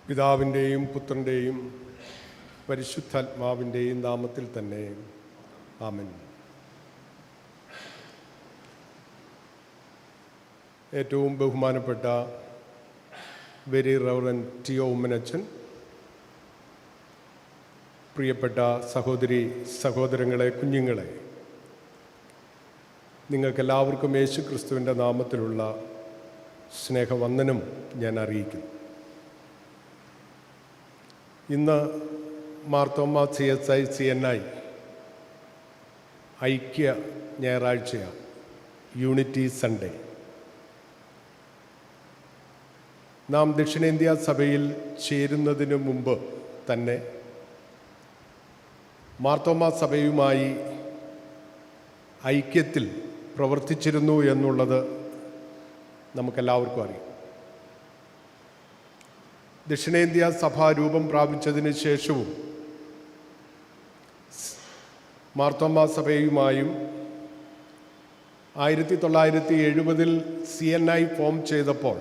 പിതാവിൻ്റെയും പുത്രൻ്റെയും പരിശുദ്ധാത്മാവിൻ്റെയും നാമത്തിൽ തന്നെ ആമേൻ. ഏറ്റവും ബഹുമാനപ്പെട്ട വെരി റവറൻഡ് ടി.ഒ. ഉമ്മനച്ചൻ, പ്രിയപ്പെട്ട സഹോദരി സഹോദരങ്ങളെ, കുഞ്ഞുങ്ങളെ, നിങ്ങൾക്കെല്ലാവർക്കും യേശു ക്രിസ്തുവിൻ്റെ നാമത്തിലുള്ള സ്നേഹവന്ദനം ഞാൻ അറിയിക്കുന്നു. ഇന്ന് മാർത്തോമ്മ CSI CNI ഐക്യ ഞായറാഴ്ചയാണ്, യൂണിറ്റി സൺഡേ. നാം ദക്ഷിണേന്ത്യാ സഭയിൽ ചേരുന്നതിന് മുമ്പ് തന്നെ മാർത്തോമ്മ സഭയുമായി ഐക്യത്തിൽ പ്രവർത്തിച്ചിരുന്നു എന്നുള്ളത് നമുക്കെല്ലാവർക്കും അറിയാം. ദക്ഷിണേന്ത്യാ സഭ രൂപം പ്രാപിച്ചതിന് ശേഷവും മാർത്തോമ്മ സഭയുമായും 1970 CNI ഫോം ചെയ്തപ്പോൾ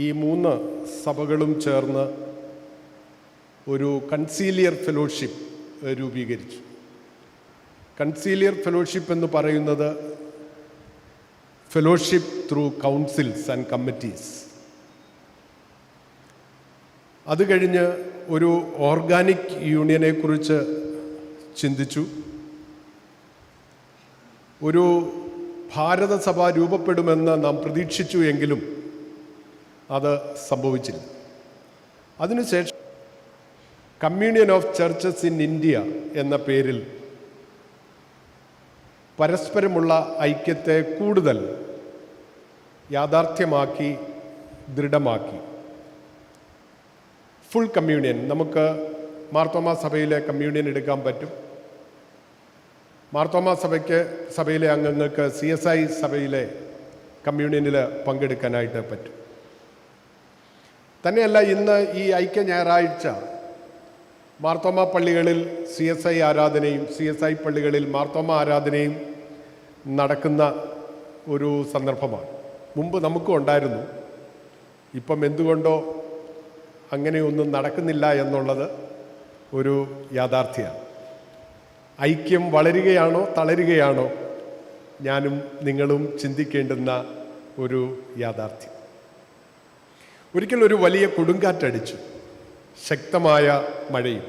ഈ 3 സഭകളും ചേർന്ന് ഒരു കൺസീലിയർ ഫെലോഷിപ്പ് രൂപീകരിച്ചു. കൺസീലിയർ ഫെലോഷിപ്പ് എന്ന് പറയുന്നത് fellowship through councils and committees. അത് കഴിഞ്ഞ് ഒരു ഓർഗാനിക് യൂണിയനെക്കുറിച്ച് ചിന്തിച്ചു. ഒരു ഭാരതസഭ രൂപപ്പെടുമെന്ന് നാം പ്രതീക്ഷിച്ചു, എങ്കിലും അത് സംഭവിച്ചില്ല. അതിനുശേഷം communion of churches in India എന്ന പേരിൽ പരസ്പരമുള്ള ഐക്യത്തെ കൂടുതൽ യാഥാർത്ഥ്യമാക്കി, ദൃഢമാക്കി. ഫുൾ കമ്മ്യൂണിയൻ, നമുക്ക് മാർത്തോമ്മ സഭയിലെ കമ്മ്യൂണിയൻ എടുക്കാൻ പറ്റും. മാർത്തോമ്മ സഭയിലെ അംഗങ്ങൾക്ക് CSI സഭയിലെ കമ്മ്യൂണിയനിൽ പങ്കെടുക്കാനായിട്ട് പറ്റും. തന്നെയല്ല, ഇന്ന് ഈ ഐക്യ ഞായറാഴ്ച മാർത്തോമ്മ പള്ളികളിൽ CSI ആരാധനയും CSI പള്ളികളിൽ മാർത്തോമ്മ ആരാധനയും നടക്കുന്ന ഒരു സന്ദർഭമാണ്. മുമ്പ് നമുക്കും ഉണ്ടായിരുന്നു. ഇപ്പം എന്തുകൊണ്ടോ അങ്ങനെയൊന്നും നടക്കുന്നില്ല എന്നുള്ളത് ഒരു യാഥാർത്ഥ്യമാണ്. ഐക്യം വളരുകയാണോ തളരുകയാണോ ഞാനും നിങ്ങളും ചിന്തിക്കേണ്ടുന്ന ഒരു യാഥാർത്ഥ്യം. ഒരിക്കൽ ഒരു വലിയ കൊടുങ്കാറ്റടിച്ചു, ശക്തമായ മഴയും,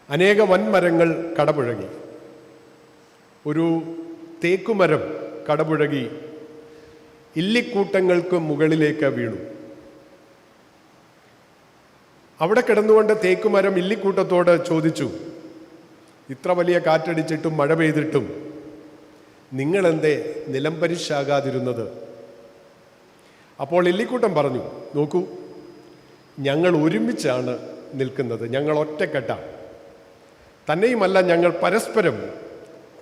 അനേക വൻമരങ്ങൾ കടപുഴകി. ഒരു തേക്കുമരം കടപുഴകി ഇല്ലിക്കൂട്ടങ്ങൾക്ക് മുകളിലേക്ക് വീണു. അവിടെ കിടന്നുകൊണ്ട് തേക്കുമരം ഇല്ലിക്കൂട്ടത്തോട് ചോദിച്ചു, ഇത്ര വലിയ കാറ്റടിച്ചിട്ടും മഴ പെയ്തിട്ടും നിങ്ങളെന്തേ നിലംപരിശാകാതിരുന്നത്? അപ്പോൾ ഇല്ലിക്കൂട്ടം പറഞ്ഞു, നോക്കൂ, ഞങ്ങൾ ഒരുമിച്ചാണ് നിൽക്കുന്നത്, ഞങ്ങൾ ഒറ്റക്കെട്ടാണ്. തന്നെയുമല്ല, ഞങ്ങൾ പരസ്പരം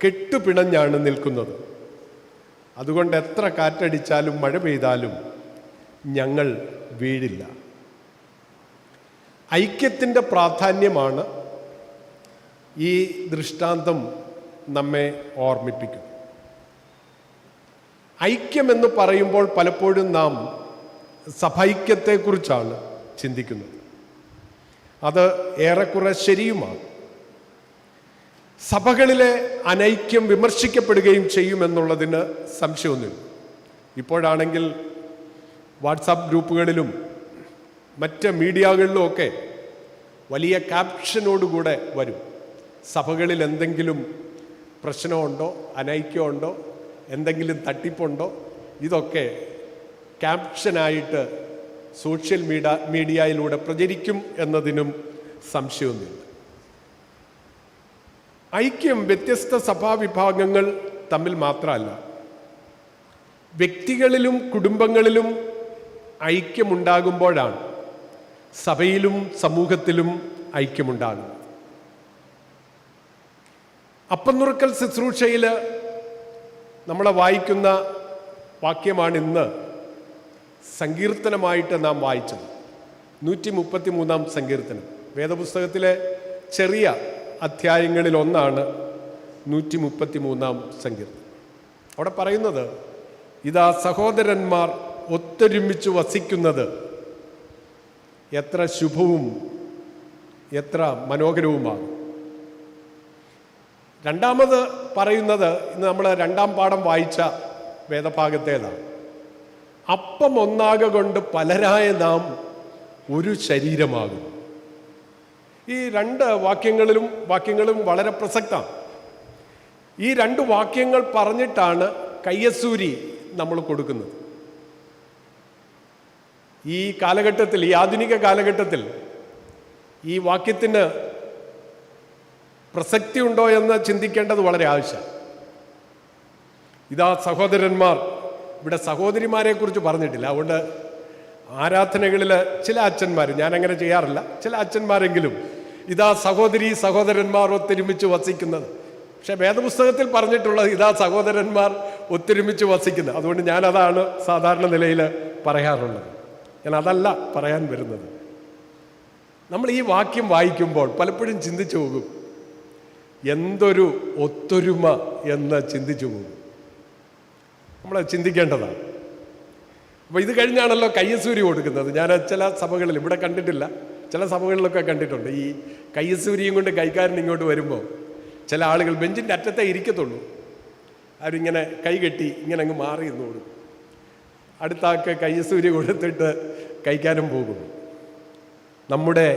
കെട്ടുപിണഞ്ഞാണ് നിൽക്കുന്നത്. അതുകൊണ്ട് എത്ര കാറ്റടിച്ചാലും മഴ പെയ്താലും ഞങ്ങൾ വീഴില്ല. ഐക്യത്തിൻ്റെ പ്രാധാന്യമാണ് ഈ ദൃഷ്ടാന്തം നമ്മെ ഓർമ്മിപ്പിക്കും. ഐക്യമെന്ന് പറയുമ്പോൾ പലപ്പോഴും നാം സഭൈക്യത്തെക്കുറിച്ചാണ് ചിന്തിക്കുന്നത്. അത് ഏറെക്കുറെ ശരിയുമാണ്. സഭകളിലെ അനൈക്യം വിമർശിക്കപ്പെടുകയും ചെയ്യുമെന്നുള്ളതിന് സംശയമൊന്നുമില്ല. ഇപ്പോഴാണെങ്കിൽ വാട്സാപ്പ് ഗ്രൂപ്പുകളിലും മറ്റ് മീഡിയകളിലും ഒക്കെ വലിയ ക്യാപ്ഷനോടുകൂടെ വരും. സഭകളിൽ എന്തെങ്കിലും പ്രശ്നമുണ്ടോ, അനൈക്യമുണ്ടോ, എന്തെങ്കിലും തട്ടിപ്പുണ്ടോ, ഇതൊക്കെ ക്യാപ്ഷനായിട്ട് സോഷ്യൽ മീഡിയയിലൂടെ പ്രചരിക്കും എന്നതിനും സംശയമൊന്നുമില്ല. ഐക്യം വ്യത്യസ്ത സഭാവിഭാഗങ്ങൾ തമ്മിൽ മാത്രമല്ല, വ്യക്തികളിലും കുടുംബങ്ങളിലും ഐക്യമുണ്ടാകുമ്പോഴാണ് സഭയിലും സമൂഹത്തിലും ഐക്യമുണ്ടാകുന്നത്. അപ്പന്നുറുക്കൽ ശുശ്രൂഷയിൽ നമ്മൾ വായിക്കുന്ന വാക്യമാണ് ഇന്ന് സങ്കീർത്തനമായിട്ട് നാം വായിച്ചത്. 133 സങ്കീർത്തനം. വേദപുസ്തകത്തിലെ ചെറിയ അധ്യായങ്ങളിൽ ഒന്നാണ് 133 സങ്കീർത്തനം. അവിടെ പറയുന്നത്, ഇതാ സഹോദരന്മാർ ഒത്തൊരുമിച്ച് വസിക്കുന്നത് എത്ര ശുഭവും എത്ര മനോഹരവുമാണ്. രണ്ടാമത് പറയുന്നത് ഇന്ന് നമ്മൾ രണ്ടാം പാഠം വായിച്ച വേദഭാഗത്തേതാണ്. അപ്പം ഒന്നാകെ കൊണ്ട് പലരായ നാം ഒരു ശരീരമാകും. ഈ രണ്ട് വാക്യങ്ങളും വളരെ പ്രസക്തമാണ്. ഈ രണ്ട് വാക്യങ്ങൾ പറഞ്ഞിട്ടാണ് കയ്യസൂരി നമ്മൾ കൊടുക്കുന്നത്. ഈ കാലഘട്ടത്തിൽ, ഈ ആധുനിക കാലഘട്ടത്തിൽ ഈ വാക്യത്തിന് പ്രസക്തി ഉണ്ടോ എന്ന് ചിന്തിക്കേണ്ടത് വളരെ ആവശ്യം. ഇതാ സഹോദരന്മാർ, ഇവിടെ സഹോദരിമാരെ കുറിച്ച് പറഞ്ഞിട്ടില്ല. അതുകൊണ്ട് ആരാധനകളിൽ ചില അച്ഛന്മാർ, ഞാനങ്ങനെ ചെയ്യാറില്ല, ചില അച്ഛന്മാരെങ്കിലും ഇതാ സഹോദരി സഹോദരന്മാർ ഒത്തൊരുമിച്ച് വസിക്കുന്നത്. പക്ഷെ വേദപുസ്തകത്തിൽ പറഞ്ഞിട്ടുള്ളത് ഇതാ സഹോദരന്മാർ ഒത്തൊരുമിച്ച് വസിക്കുന്നത്. അതുകൊണ്ട് ഞാനതാണ് സാധാരണ നിലയിൽ പറയാറുള്ളത്. ഞാൻ അതല്ല പറയാൻ വരുന്നത്. നമ്മൾ ഈ വാക്യം വായിക്കുമ്പോൾ പലപ്പോഴും ചിന്തിച്ചു പോകും, എന്തൊരു ഒത്തൊരുമ എന്ന് ചിന്തിച്ചു പോകും. നമ്മൾ ചിന്തിക്കേണ്ടതാണ്. അപ്പോൾ ഇത് കഴിഞ്ഞാണല്ലോ കയ്യസൂരി കൊടുക്കുന്നത്. ഞാൻ ചില സഭകളിൽ, ഇവിടെ കണ്ടിട്ടില്ല, ചില സഭകളിലൊക്കെ കണ്ടിട്ടുണ്ട്. ഈ കയ്യസൂരിയും കൊണ്ട് കൈക്കാരൻ ഇങ്ങോട്ട് വരുമ്പോൾ ചില ആളുകൾ ബെഞ്ചിൻ്റെ അറ്റത്തെ ഇരിക്കത്തുള്ളൂ. അവരിങ്ങനെ കൈകെട്ടി ഇങ്ങനെ അങ്ങ് മാറി നിന്ന് കൊടുക്കും. അടുത്ത ആൾക്ക് കയ്യസൂരി കൊടുത്തിട്ട് കൈക്കാരൻ പോകും. നമ്മുടെ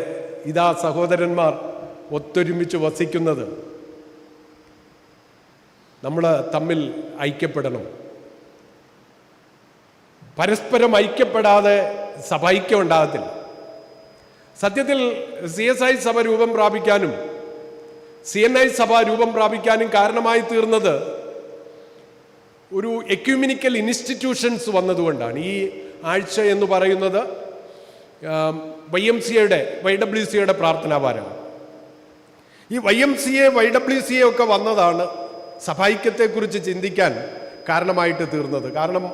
ഇതാ സഹോദരന്മാർ ഒത്തൊരുമിച്ച് വസിക്കുന്നത്, നമ്മൾ തമ്മിൽ ഐക്യപ്പെടണം. പരസ്പരം ഐക്യപ്പെടാതെ സഭ ഐക്യം ഉണ്ടാകത്തില്ല. സത്യത്തിൽ CSI സഭ രൂപം പ്രാപിക്കാനും CNI സഭ രൂപം പ്രാപിക്കാനും കാരണമായി തീർന്നത് ഒരു എക്യുമിനിക്കൽ ഇൻസ്റ്റിറ്റ്യൂഷൻസ് വന്നതുകൊണ്ടാണ്. ഈ ആഴ്ച എന്ന് പറയുന്നത് YWCയുടെ പ്രാർത്ഥനാവാരമാണ്. ഈ YMCA YWCA ഒക്കെ വന്നതാണ് സഭൈക്യത്തെക്കുറിച്ച് ചിന്തിക്കാൻ കാരണമായിട്ട് തീർന്നത്. കാരണം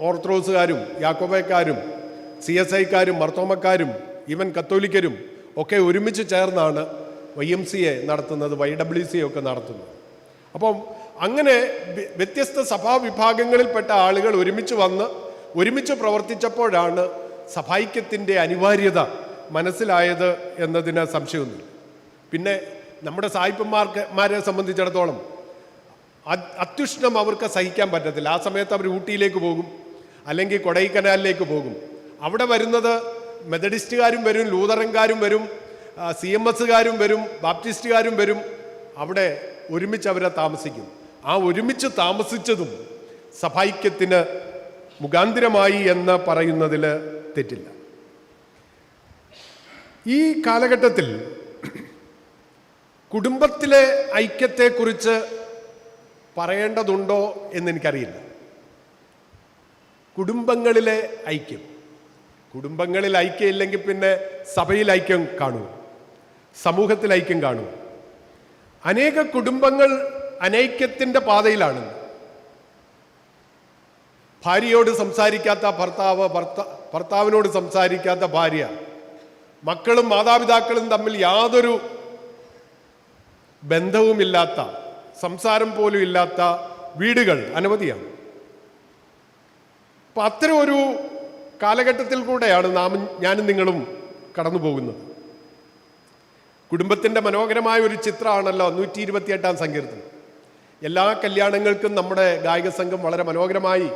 ഓർത്തഡോക്സുകാരും യാക്കോബക്കാരും CSIക്കാരും മർത്തോമക്കാരും ഈവൻ കത്തോലിക്കരും ഒക്കെ ഒരുമിച്ച് ചേർന്നാണ് YMCA നടത്തുന്നത്, YWCA ഒക്കെ നടത്തുന്നത്. അപ്പം അങ്ങനെ വ്യത്യസ്ത സഭാവിഭാഗങ്ങളിൽപ്പെട്ട ആളുകൾ ഒരുമിച്ച് വന്ന് ഒരുമിച്ച് പ്രവർത്തിച്ചപ്പോഴാണ് സഭൈക്യത്തിൻ്റെ അനിവാര്യത എന്നതിന് സംശയമൊന്നുമില്ല. പിന്നെ നമ്മുടെ സായിപ്പന്മാരെ സംബന്ധിച്ചിടത്തോളം അത്യുഷ്ണം അവർക്ക് സഹിക്കാൻ പറ്റത്തില്ല. ആ സമയത്ത് അവർ ഊട്ടിയിലേക്ക് പോകും, അല്ലെങ്കിൽ കൊടൈക്കനാലിലേക്ക് പോകും. അവിടെ വരുന്നത് മെത്തഡിസ്റ്റുകാരും വരും, ലൂതറൻകാരും വരും, CMSകാരും വരും, ബാപ്റ്റിസ്റ്റുകാരും വരും. അവിടെ ഒരുമിച്ച് അവരെ താമസിക്കും. ആ ഒരുമിച്ച് താമസിച്ചതും സഭൈക്യത്തിന് മുഖാന്തിരമായി എന്ന് പറയുന്നതിൽ തെറ്റില്ല. ഈ കാലഘട്ടത്തിൽ കുടുംബത്തിലെ ഐക്യത്തെക്കുറിച്ച് പറയേണ്ടതുണ്ടോ എന്നെനിക്കറിയില്ല. കുടുംബങ്ങളിലെ ഐക്യം, കുടുംബങ്ങളിൽ ഐക്യം ഇല്ലെങ്കിൽ പിന്നെ സഭയിൽ ഐക്യം കാണൂ, സമൂഹത്തിൽ ഐക്യം കാണൂ. അനേക കുടുംബങ്ങൾ അനൈക്യത്തിൻ്റെ പാതയിലാണ്. ഭാര്യയോട് സംസാരിക്കാത്ത ഭർത്താവ്, ഭർത്താവിനോട് സംസാരിക്കാത്ത ഭാര്യ, മക്കളും മാതാപിതാക്കളും തമ്മിൽ യാതൊരു ബന്ധവുമില്ലാത്ത, സംസാരം പോലും ഇല്ലാത്ത വീടുകൾ അനവധിയാണ്. അപ്പം അത്തരം ഒരു കാലഘട്ടത്തിൽ കൂടെയാണ് ഞാനും നിങ്ങളും കടന്നു പോകുന്നത്. കുടുംബത്തിൻ്റെ മനോഹരമായ ഒരു ചിത്രമാണല്ലോ 128-ാം സങ്കീർത്തനം. എല്ലാ കല്യാണങ്ങൾക്കും നമ്മുടെ ഗായക സംഘം വളരെ മനോഹരമായി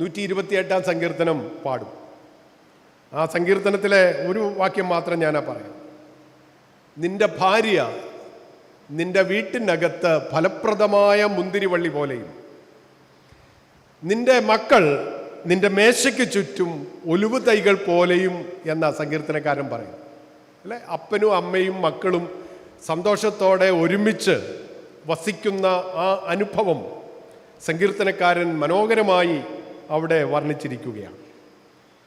128-ാം സങ്കീർത്തനം പാടും. ആ സങ്കീർത്തനത്തിലെ ഒരു വാക്യം മാത്രം ഞാനാ പറയാം. നിന്റെ ഭാര്യ നിന്റെ വീട്ടിനകത്ത് ഫലപ്രദമായ മുന്തിരിവള്ളി പോലെയും നിന്റെ മക്കൾ നിന്റെ മേശയ്ക്ക് ചുറ്റും ഒലിവ് തൈകൾ പോലെയും എന്ന സങ്കീർത്തനക്കാരൻ പറയും. അല്ലെ, അപ്പനും അമ്മയും മക്കളും സന്തോഷത്തോടെ ഒരുമിച്ച് വസിക്കുന്ന ആ അനുഭവം സങ്കീർത്തനക്കാരൻ മനോഹരമായി അവിടെ വർണ്ണിച്ചിരിക്കുകയാണ്.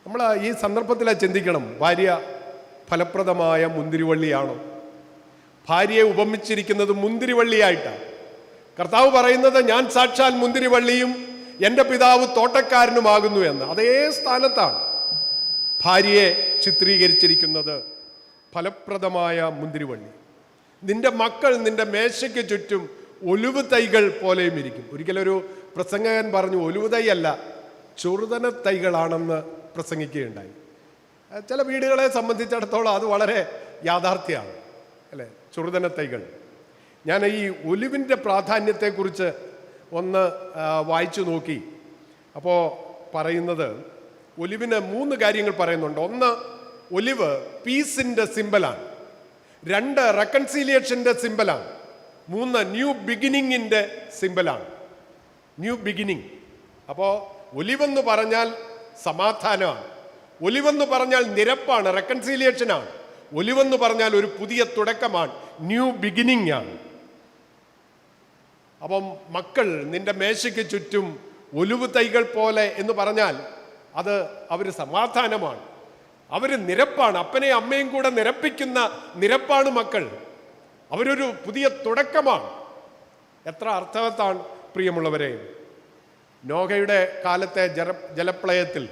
നമ്മൾ ഈ സന്ദർഭത്തിൽ ചിന്തിക്കണം, ഭാര്യ ഫലപ്രദമായ മുന്തിരിവള്ളിയാണോ? ഭാര്യയെ ഉപമിച്ചിരിക്കുന്നത് മുന്തിരിവള്ളിയായിട്ടാണ്. കർത്താവ് പറയുന്നത് ഞാൻ സാക്ഷാൽ മുന്തിരിവള്ളിയും എൻ്റെ പിതാവ് തോട്ടക്കാരനുമാകുന്നു എന്ന്. അതേ സ്ഥാനത്താണ് ഭാര്യയെ ചിത്രീകരിച്ചിരിക്കുന്നത്, ഫലപ്രദമായ മുന്തിരിവള്ളി. നിന്റെ മക്കൾ നിന്റെ മേശയ്ക്ക് ചുറ്റും ഒലിവ് തൈകൾ പോലെയും ഇരിക്കും. ഒരിക്കലൊരു പ്രസംഗകൻ പറഞ്ഞു, ഒലിവ് തൈ അല്ല ചെറുതന തൈകളാണെന്ന് പ്രസംഗിക്കുകയുണ്ടായി. ചില വീടുകളെ സംബന്ധിച്ചിടത്തോളം അത് വളരെ യാഥാർത്ഥ്യമാണ്, അല്ലേ? ചെറുതന തൈകൾ. ഞാൻ ഈ ഒലിവിൻ്റെ പ്രാധാന്യത്തെക്കുറിച്ച് ഒന്ന് വായിച്ചു നോക്കി. അപ്പോൾ പറയുന്നത് ഒലിവിന് 3 കാര്യങ്ങൾ പറയുന്നുണ്ട്. 1, ഒലിവ് പീസിൻ്റെ സിമ്പലാണ്. 2, റെക്കൺസീലിയേഷൻ്റെ സിമ്പലാണ്. 3, ന്യൂ ബിഗിനിങ്ങിൻ്റെ സിമ്പലാണ്. New beginning. അപ്പോൾ ഒലിവെന്ന് പറഞ്ഞാൽ സമാധാനമാണ്, ഒലിവെന്ന് പറഞ്ഞാൽ നിരപ്പാണ്, റെക്കൺസീലിയേഷനാണ്. ഒലിവെന്ന് പറഞ്ഞാൽ ഒരു പുതിയ തുടക്കമാണ്, ന്യൂ ബിഗിനിങ് ആണ്. അപ്പം മക്കൾ നിന്റെ മേശയ്ക്ക് ചുറ്റും ഒലിവ് തൈകൾ പോലെ എന്ന് പറഞ്ഞാൽ അത് അവർ സമാധാനമാണ്, അവർ നിരപ്പാണ്. അപ്പനെയും അമ്മയും കൂടെ നിരപ്പിക്കുന്ന നിരപ്പാണ് മക്കൾ. അവരൊരു പുതിയ തുടക്കമാണ്. എത്ര അർത്ഥവത്താണ് പ്രിയമുള്ളവരെ. നോഹയുടെ കാലത്തെ ജലപ്രളയത്തിൽ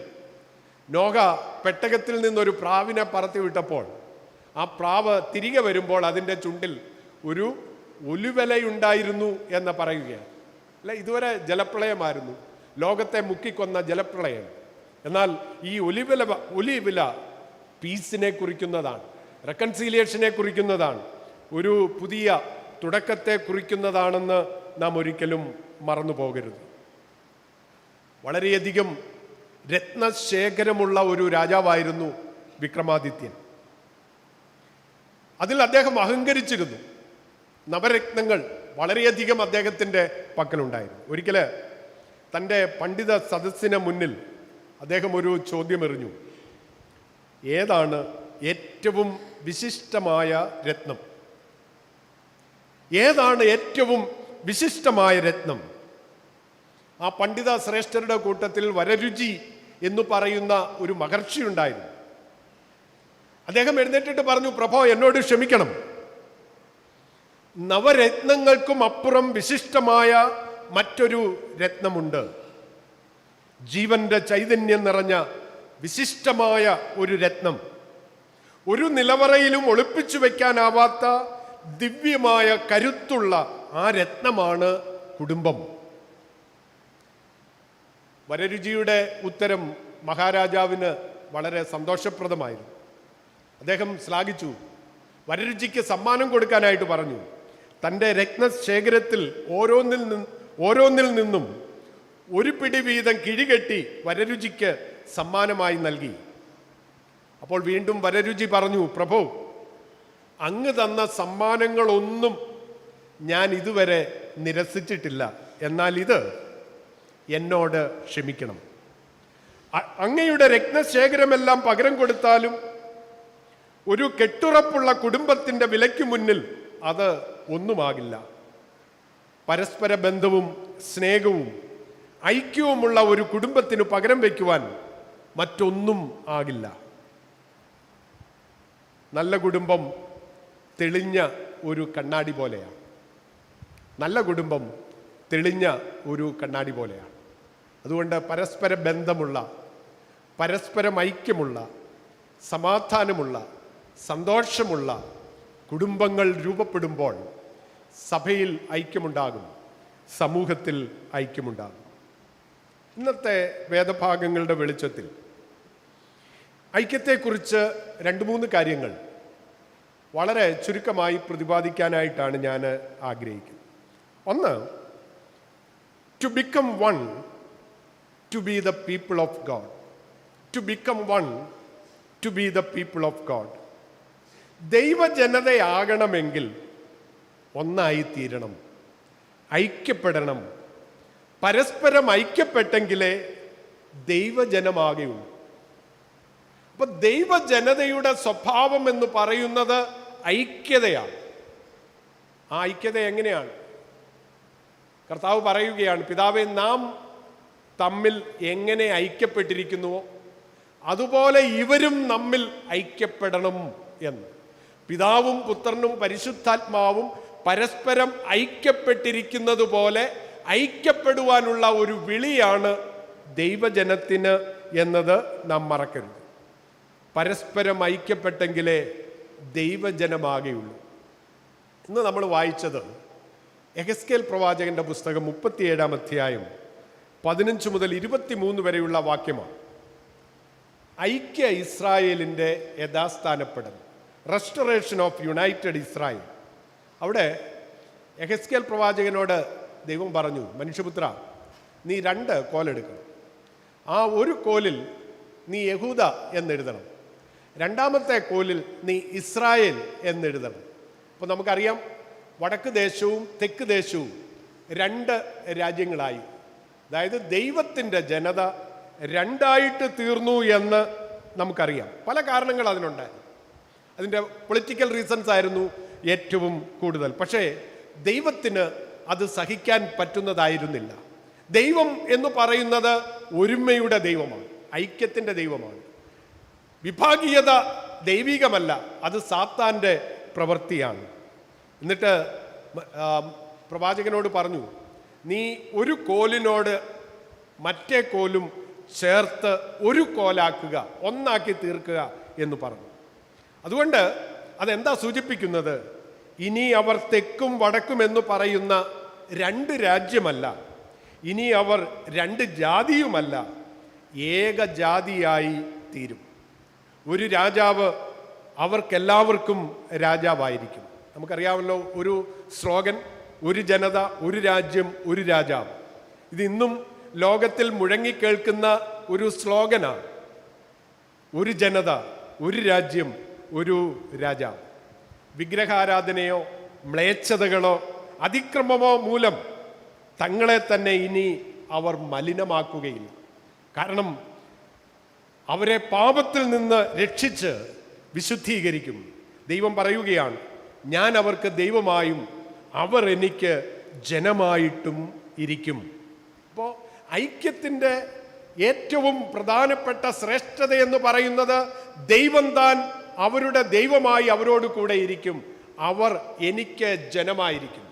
നോഹ പെട്ടകത്തിൽ നിന്നൊരു പ്രാവിനെ പറത്തി വിട്ടപ്പോൾ ആ പ്രാവ് തിരികെ വരുമ്പോൾ അതിൻ്റെ ചുണ്ടിൽ ഒരു ഒലിവലയുണ്ടായിരുന്നു എന്ന് പറയുകയാണ്. അല്ല, ഇതുവരെ ലോകത്തെ മുക്കിക്കൊന്ന ജലപ്രളയം. എന്നാൽ ഈ ഒലിവില പീസിനെ കുറിക്കുന്നതാണ്, റെക്കൺസീലിയേഷനെ കുറിക്കുന്നതാണ്, ഒരു പുതിയ തുടക്കത്തെ കുറിക്കുന്നതാണെന്ന് നാം ഒരിക്കലും മറന്നു പോകരുത്. വളരെയധികം രത്നശേഖരമുള്ള ഒരു രാജാവായിരുന്നു വിക്രമാദിത്യൻ. അതിൽ അദ്ദേഹം അഹങ്കരിച്ചിരുന്നു. നവരത്നങ്ങൾ വളരെയധികം അദ്ദേഹത്തിൻ്റെ പക്കലുണ്ടായിരുന്നു. ഒരിക്കൽ തൻ്റെ പണ്ഡിത സദസ്സിന് മുന്നിൽ അദ്ദേഹം ഒരു ചോദ്യം എറിഞ്ഞു. ഏതാണ് ഏറ്റവും വിശിഷ്ടമായ രത്നം? ഏതാണ് ഏറ്റവും വിശിഷ്ടമായ രത്നം? ആ പണ്ഡിത ശ്രേഷ്ഠരുടെ കൂട്ടത്തിൽ വരരുചി എന്ന് പറയുന്ന ഒരു മഹർഷി ഉണ്ടായിരുന്നു. അദ്ദേഹം എഴുന്നേറ്റിട്ട് പറഞ്ഞു, പ്രഭോ, എന്നോട് ക്ഷമിക്കണം, നവരത്നങ്ങൾക്കും അപ്പുറം വിശിഷ്ടമായ മറ്റൊരു രത്നമുണ്ട്. ജീവന്റെ ചൈതന്യം നിറഞ്ഞ വിശിഷ്ടമായ ഒരു രത്നം, ഒരു നിലവറയിലും ഒളിപ്പിച്ചു വെക്കാനാവാത്ത ദിവ്യമായ കരുത്തുള്ള ആ രത്നമാണ് കുടുംബം. വരരുചിയുടെ ഉത്തരം മഹാരാജാവിന് വളരെ സന്തോഷപ്രദമായിരുന്നു. അദ്ദേഹം ശ്ലാഘിച്ചു. വരരുചിക്ക് സമ്മാനം കൊടുക്കാനായിട്ട് പറഞ്ഞു. തൻ്റെ രത്നശേഖരത്തിൽ ഓരോന്നിൽ നിന്നും ഒരു പിടി വീതം കിഴികെട്ടി വരരുചിക്ക് സമ്മാനമായി നൽകി. അപ്പോൾ വീണ്ടും വരരുചി പറഞ്ഞു, പ്രഭു, അങ്ങ് തന്ന സമ്മാനങ്ങളൊന്നും ഞാൻ ഇതുവരെ നിരസിച്ചിട്ടില്ല. എന്നാൽ ഇത് എന്നോട് ക്ഷമിക്കണം. അങ്ങയുടെ രത്നശേഖരമെല്ലാം പകരം കൊടുത്താലും ഒരു കെട്ടുറപ്പുള്ള കുടുംബത്തിൻ്റെ വിലയ്ക്ക് മുന്നിൽ അത് ഒന്നുമാകില്ല. പരസ്പര ബന്ധവും സ്നേഹവും ഐക്യവുമുള്ള ഒരു കുടുംബത്തിന് പകരം വയ്ക്കുവാൻ മറ്റൊന്നും ആകില്ല. നല്ല കുടുംബം തെളിഞ്ഞ ഒരു കണ്ണാടി പോലെയാണ്. നല്ല കുടുംബം തെളിഞ്ഞ ഒരു കണ്ണാടി പോലെയാണ്. അതുകൊണ്ട് പരസ്പര ബന്ധമുള്ള, പരസ്പരം ഐക്യമുള്ള, സമാധാനമുള്ള, സന്തോഷമുള്ള കുടുംബങ്ങൾ രൂപപ്പെടുമ്പോൾ സഭയിൽ ഐക്യമുണ്ടാകും, സമൂഹത്തിൽ ഐക്യമുണ്ടാകും. ഇന്നത്തെ വേദഭാഗങ്ങളുടെ വെളിച്ചത്തിൽ ഐക്യത്തെക്കുറിച്ച് 2-3 കാര്യങ്ങൾ വളരെ ചുരുക്കമായി പ്രതിപാദിക്കാനായിട്ടാണ് ഞാൻ ആഗ്രഹിക്കുന്നത്. ഒന്ന്, to become one, to be the people of God. To become one, to be the people of God. ദൈവജനതയാകണമെങ്കിൽ ഒന്നായിത്തീരണം, ഐക്യപ്പെടണം. പരസ്പരം ഐക്യപ്പെട്ടെങ്കിലേ ദൈവജനമാകുകയുള്ളൂ. അപ്പൊ ദൈവജനതയുടെ സ്വഭാവം എന്ന് പറയുന്നത് ഐക്യതയാണ്. ആ ഐക്യത എങ്ങനെയാണ്? കർത്താവ് പറയുകയാണ്, പിതാവേ, നാം തമ്മിൽ എങ്ങനെ ഐക്യപ്പെട്ടിരിക്കുന്നുവോ അതുപോലെ ഇവരും നമ്മിൽ ഐക്യപ്പെടണം എന്ന്. പിതാവും പുത്രനും പരിശുദ്ധാത്മാവും പരസ്പരം ഐക്യപ്പെട്ടിരിക്കുന്നത് പോലെ ഐക്യപ്പെടുവാനുള്ള ഒരു വിളിയാണ് ദൈവജനത്തിന് എന്നത് നാം മറക്കരുത്. പരസ്പരം ഐക്യപ്പെട്ടെങ്കിലേ ദൈവജനമാകുകയുള്ളൂ. ഇന്ന് നമ്മൾ വായിച്ചത് യെഹെസ്കേൽ പ്രവാചകന്റെ പുസ്തകം 37-ാം അധ്യായം 15 മുതൽ 23 വരെയുള്ള വാക്യമാണ്. ഐക്യ ഇസ്രായേലിൻ്റെ യഥാസ്ഥാനപ്പെടൽ, റെസ്റ്റോറേഷൻ ഓഫ് യുണൈറ്റഡ് ഇസ്രായേൽ. അവിടെ യെഹെസ്കേൽ പ്രവാചകനോട് ദൈവം പറഞ്ഞു, മനുഷ്യപുത്ര, നീ 2 കോലെടുക്കണം. ആ ഒരു കോലിൽ നീ യഹൂദ എന്നെഴുതണം, 2ാമത്തെ കോലിൽ നീ ഇസ്രായേൽ എന്നെഴുതണം. അപ്പോൾ നമുക്കറിയാം, വടക്ക് ദേശവും തെക്ക് ദേശവും 2 രാജ്യങ്ങളായി. അതായത് ദൈവത്തിൻ്റെ ജനത 2ആയിട്ട് തീർന്നു എന്ന് നമുക്കറിയാം. പല കാരണങ്ങൾ അതിനുണ്ടായിരുന്നു. അതിൻ്റെ പൊളിറ്റിക്കൽ റീസൺസ് ആയിരുന്നു ഏറ്റവും കൂടുതൽ. പക്ഷേ ദൈവത്തിന് അത് സഹിക്കാൻ പറ്റുന്നതായിരുന്നില്ല. ദൈവം എന്ന് പറയുന്നത് ഒരുമയുടെ ദൈവമാണ്, ഐക്യത്തിൻ്റെ ദൈവമാണ്. വിഭാഗീയത ദൈവികമല്ല, അത് സാത്താൻ്റെ പ്രവൃത്തിയാണ്. എന്നിട്ട് പ്രവാചകനോട് പറഞ്ഞു, നീ ഒരു കോലിനോട് മറ്റേ കോലും ചേർത്ത് ഒരു കോലാക്കുക, ഒന്നാക്കി തീർക്കുക എന്ന് പറഞ്ഞു. അതുകൊണ്ട് അതെന്താ സൂചിപ്പിക്കുന്നത്? ഇനി അവർ തെക്കും വടക്കും എന്ന് പറയുന്ന 2 രാജ്യമല്ല, ഇനി അവർ 2 ജാതിയുമല്ല, ഏക ജാതിയായി തീരും. ഒരു രാജാവ് അവർക്കെല്ലാവർക്കും രാജാവായിരിക്കും. നമുക്കറിയാമല്ലോ ഒരു സ്ലോഗൻ, ഒരു ജനത, ഒരു രാജ്യം, ഒരു രാജാവ്. ഇത് ഇന്നും ലോകത്തിൽ മുഴങ്ങിക്കേൾക്കുന്ന ഒരു സ്ലോഗനാണ്. ഒരു ജനത, ഒരു രാജ്യം, ഒരു രാജാവ്. വിഗ്രഹാരാധനയോ മ്ലേച്ഛതകളോ അതിക്രമമോ മൂലം തങ്ങളെ തന്നെ ഇനി അവർ മലിനമാക്കുകയില്ല. കാരണം അവരെ പാപത്തിൽ നിന്ന് രക്ഷിച്ച് വിശുദ്ധീകരിക്കും. ദൈവം പറയുകയാണ്, ഞാൻ അവർക്ക് ദൈവമായും അവർ എനിക്ക് ജനമായിട്ടും ഇരിക്കും. അപ്പോൾ ഐക്യത്തിൻ്റെ ഏറ്റവും പ്രധാനപ്പെട്ട ശ്രേഷ്ഠത എന്ന് പറയുന്നത് ദൈവം താൻ അവരുടെ ദൈവമായി അവരോട് കൂടെ ഇരിക്കും, അവർ എനിക്ക് ജനമായിരിക്കും.